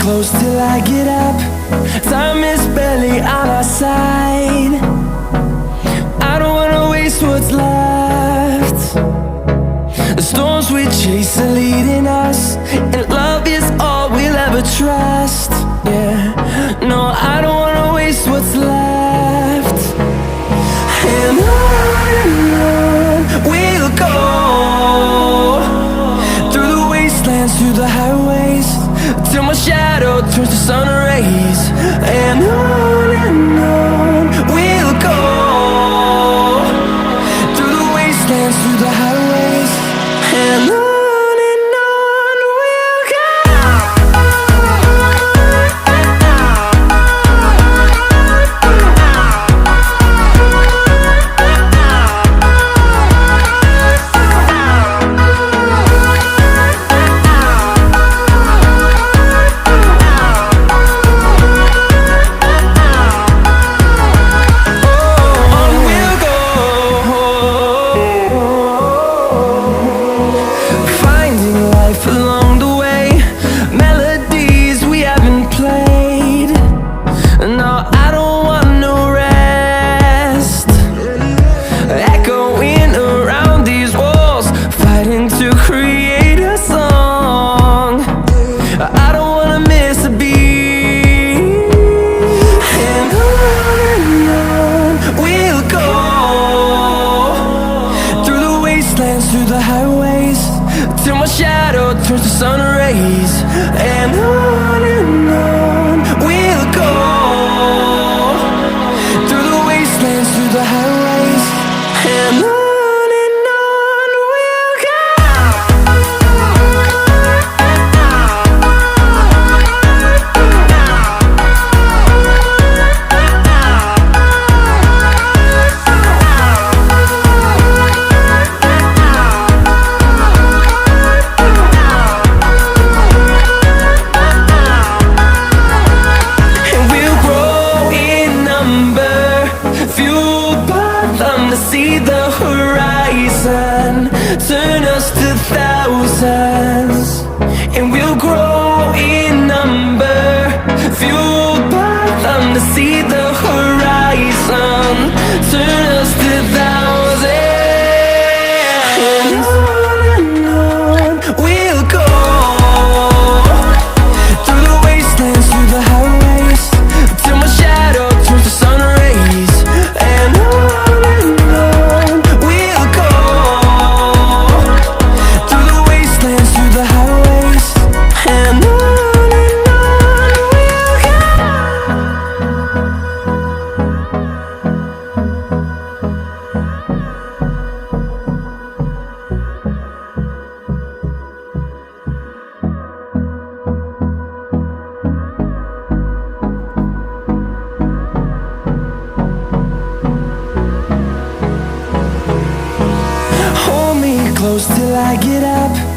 close till I get up. Time is barely on our side. I don't wanna waste what's left. The storms we chase are leading us, and love is all we'll ever trust. Yeah, no, I don't wanna waste what's left. And on we'll go, through the wastelands, through the highways, till my shadow turns to sun rays. And on we'll go, through the wastelands, through the highways, and on we'll go. Along the way, melodies we haven't played. No, I don't want no rest. Echoing around these walls, fighting to create a song. I don't wanna miss a beat. And on we'll go, through the wastelands, through the highways, till my shadow turns to sun rays. And on we'll go, through the wastelands, through the highways, and on we'll go. See the horizon, turn us to thousands, and we'll grow in number, fueled by them. To see the horizon, turn us to thousands, and on we'll go, through the wastelands, through the highways, till my shadow turns to sun rays. And close till I get up.